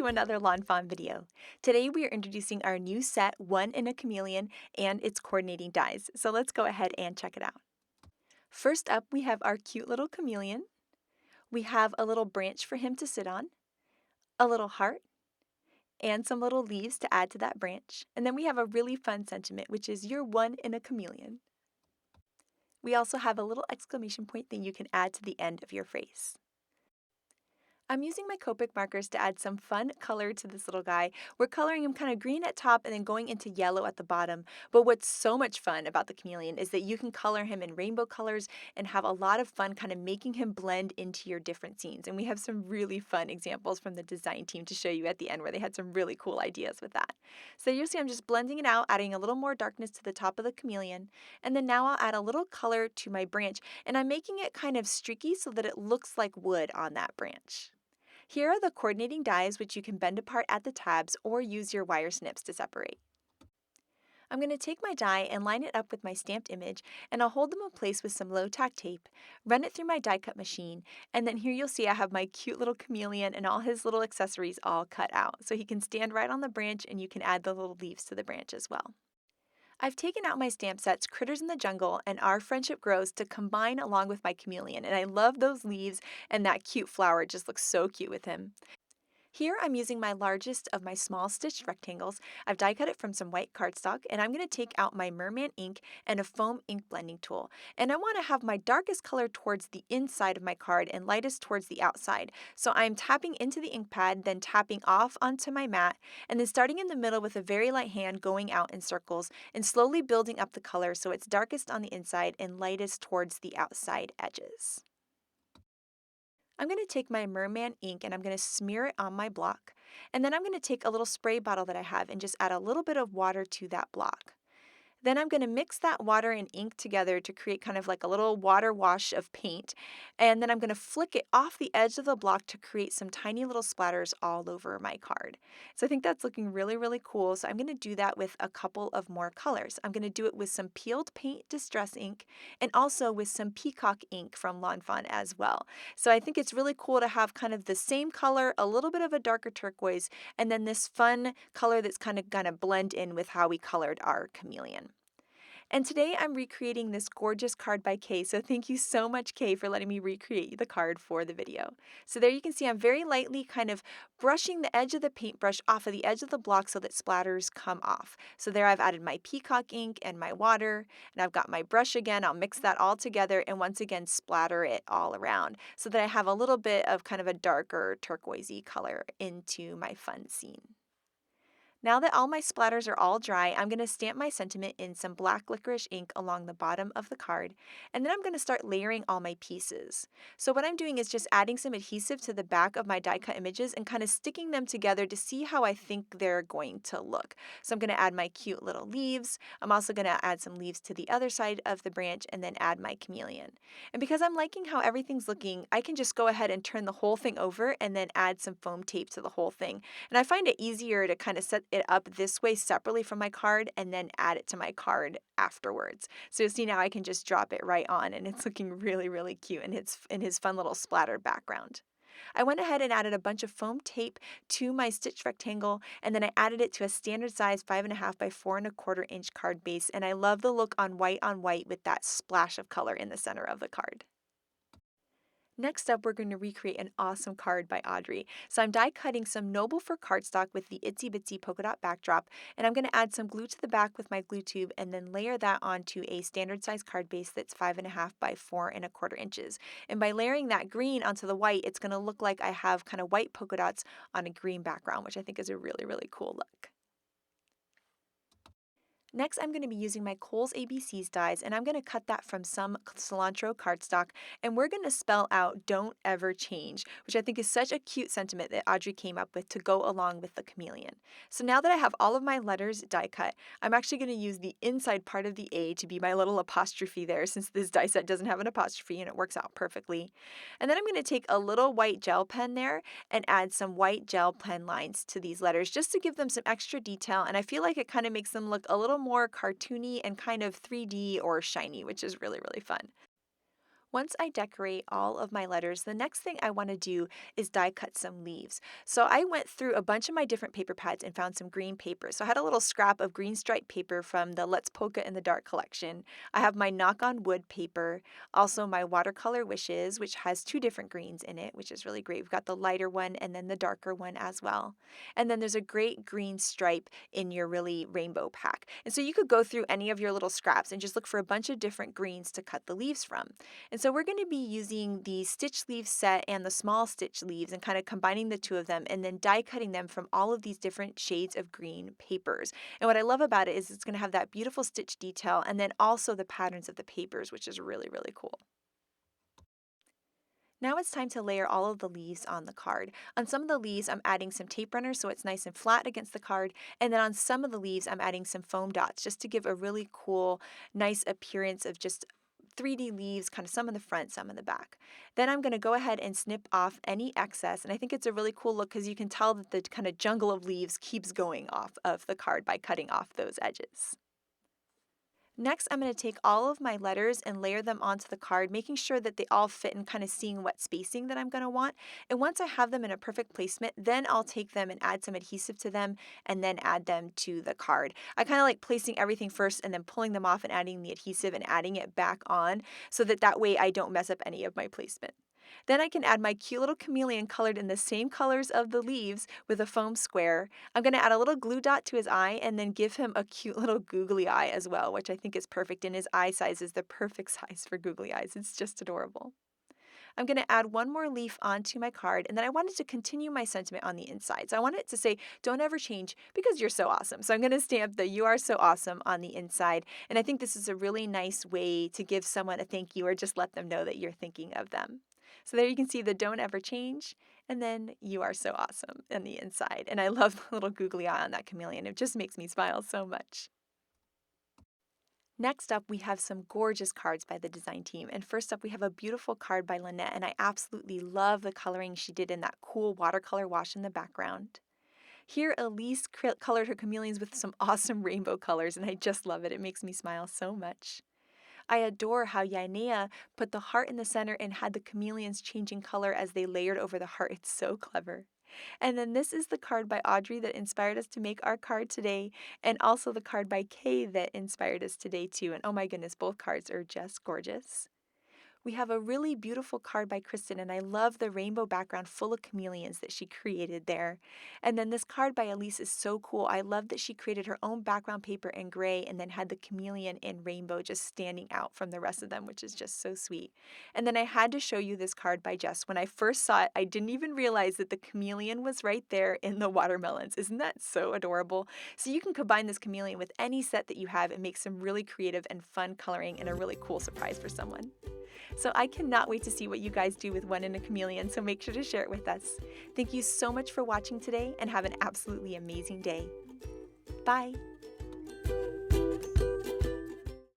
to another lawnfawn video. Today we are introducing our new set, One in a Chameleon, and its coordinating dies. So let's go ahead and check it out. First up, we have our cute little chameleon. We have a little branch for him to sit on, a little heart, and some little leaves to add to that branch. And then we have a really fun sentiment, which is "You're one in a chameleon." We also have a little exclamation point that you can add to the end of your phrase. I'm using my Copic markers to add some fun color to this little guy. We're coloring him kind of green at top and then going into yellow at the bottom. But what's so much fun about the chameleon is that you can color him in rainbow colors and have a lot of fun kind of making him blend into your different scenes. And we have some really fun examples from the design team to show you at the end where they had some really cool ideas with that. So you'll see I'm just blending it out, adding a little more darkness to the top of the chameleon. And then now I'll add a little color to my branch. And I'm making it kind of streaky so that it looks like wood on that branch. Here are the coordinating dies, which you can bend apart at the tabs or use your wire snips to separate. I'm going to take my die and line it up with my stamped image, and I'll hold them in place with some low-tack tape, run it through my die cut machine, and then here you'll see I have my cute little chameleon and all his little accessories all cut out. So he can stand right on the branch and you can add the little leaves to the branch as well. I've taken out my stamp sets, Critters in the Jungle, and Our Friendship Grows to combine along with my chameleon, and I love those leaves and that cute flower. It just looks so cute with him. Here I'm using my largest of my small stitched rectangles. I've die cut it from some white cardstock, and I'm going to take out my merman ink and a foam ink blending tool. And I want to have my darkest color towards the inside of my card and lightest towards the outside. So I'm tapping into the ink pad, then tapping off onto my mat, and then starting in the middle with a very light hand going out in circles and slowly building up the color so it's darkest on the inside and lightest towards the outside edges. I'm going to take my merman ink and I'm going to smear it on my block. And then I'm going to take a little spray bottle that I have and just add a little bit of water to that block. Then I'm going to mix that water and ink together to create kind of like a little water wash of paint. And then I'm going to flick it off the edge of the block to create some tiny little splatters all over my card. So I think that's looking really, really cool. So I'm going to do that with a couple of more colors. I'm going to do it with some peeled paint distress ink and also with some peacock ink from Lawnfawn as well. So I think it's really cool to have kind of the same color, a little bit of a darker turquoise, and then this fun color that's kind of going to blend in with how we colored our chameleon. And today I'm recreating this gorgeous card by Kay, so thank you so much, Kay, for letting me recreate the card for the video. So there you can see I'm very lightly kind of brushing the edge of the paintbrush off of the edge of the block so that splatters come off. So there I've added my peacock ink and my water, and I've got my brush again. I'll mix that all together and once again splatter it all around so that I have a little bit of kind of a darker turquoisey color into my fun scene. Now that all my splatters are all dry, I'm going to stamp my sentiment in some black licorice ink along the bottom of the card, and then I'm going to start layering all my pieces. So what I'm doing is just adding some adhesive to the back of my die cut images and kind of sticking them together to see how I think they're going to look. So I'm going to add my cute little leaves. I'm also going to add some leaves to the other side of the branch and then add my chameleon. And because I'm liking how everything's looking, I can just go ahead and turn the whole thing over and then add some foam tape to the whole thing. And I find it easier to kind of set it up this way separately from my card and then add it to my card afterwards. So you see now I can just drop it right on and it's looking really, really cute in his fun little splattered background. I went ahead and added a bunch of foam tape to my stitched rectangle, and then I added it to a standard size 5.5 by 4.25 inch card base, and I love the look on white with that splash of color in the center of the card. Next up, we're going to recreate an awesome card by Audrey. So I'm die cutting some Noble for cardstock with the itsy bitsy polka dot backdrop, and I'm going to add some glue to the back with my glue tube and then layer that onto a standard size card base that's 5.5 by 4.25 inches. And by layering that green onto the white, it's going to look like I have kind of white polka dots on a green background, which I think is a really, really cool look. Next, I'm going to be using my Kohl's ABCs dies, and I'm going to cut that from some cilantro cardstock, and we're going to spell out "Don't Ever Change," which I think is such a cute sentiment that Audrey came up with to go along with the chameleon. So now that I have all of my letters die cut, I'm actually going to use the inside part of the A to be my little apostrophe there, since this die set doesn't have an apostrophe and it works out perfectly. And then I'm going to take a little white gel pen there and add some white gel pen lines to these letters just to give them some extra detail, and I feel like it kind of makes them look a little more cartoony and kind of 3D or shiny, which is really, really fun. Once I decorate all of my letters, the next thing I want to do is die cut some leaves. So I went through a bunch of my different paper pads and found some green paper. So I had a little scrap of green striped paper from the Let's Polka in the Dark collection. I have my knock on wood paper, also my watercolor wishes, which has two different greens in it, which is really great. We've got the lighter one and then the darker one as well. And then there's a great green stripe in your really rainbow pack. And so you could go through any of your little scraps and just look for a bunch of different greens to cut the leaves from. And so we're going to be using the stitch leaf set and the small stitch leaves and kind of combining the two of them and then die cutting them from all of these different shades of green papers. And what I love about it is it's going to have that beautiful stitch detail and then also the patterns of the papers, which is really, really cool. Now it's time to layer all of the leaves on the card. On some of the leaves, I'm adding some tape runners so it's nice and flat against the card, and then on some of the leaves, I'm adding some foam dots just to give a really cool, nice appearance of just 3D leaves, kind of some in the front, some in the back. Then I'm going to go ahead and snip off any excess, and I think it's a really cool look because you can tell that the kind of jungle of leaves keeps going off of the card by cutting off those edges. Next, I'm going to take all of my letters and layer them onto the card, making sure that they all fit and kind of seeing what spacing that I'm going to want. And once I have them in a perfect placement, then I'll take them and add some adhesive to them and then add them to the card. I kind of like placing everything first and then pulling them off and adding the adhesive and adding it back on so that way I don't mess up any of my placement. Then I can add my cute little chameleon colored in the same colors of the leaves with a foam square. I'm going to add a little glue dot to his eye and then give him a cute little googly eye as well, which I think is perfect, and his eye size is the perfect size for googly eyes. It's just adorable. I'm going to add one more leaf onto my card, and then I wanted to continue my sentiment on the inside. So I wanted it to say, don't ever change because you're so awesome. So I'm going to stamp the you are so awesome on the inside, and I think this is a really nice way to give someone a thank you or just let them know that you're thinking of them. So there you can see the don't ever change, and then you are so awesome on the inside. And I love the little googly eye on that chameleon. It just makes me smile so much. Next up, we have some gorgeous cards by the design team. And first up, we have a beautiful card by Lynette, and I absolutely love the coloring she did in that cool watercolor wash in the background. Here, Elise colored her chameleons with some awesome rainbow colors, and I just love it. It makes me smile so much. I adore how Yainea put the heart in the center and had the chameleons changing color as they layered over the heart. It's so clever. And then this is the card by Audrey that inspired us to make our card today, and also the card by Kay that inspired us today too. And oh my goodness, both cards are just gorgeous. We have a really beautiful card by Kristen, and I love the rainbow background full of chameleons that she created there. And then this card by Elise is so cool. I love that she created her own background paper in gray and then had the chameleon in rainbow just standing out from the rest of them, which is just so sweet. And then I had to show you this card by Jess. When I first saw it, I didn't even realize that the chameleon was right there in the watermelons. Isn't that so adorable? So you can combine this chameleon with any set that you have and make some really creative and fun coloring and a really cool surprise for someone. So I cannot wait to see what you guys do with One in a Chameleon, so make sure to share it with us. Thank you so much for watching today, and have an absolutely amazing day. Bye!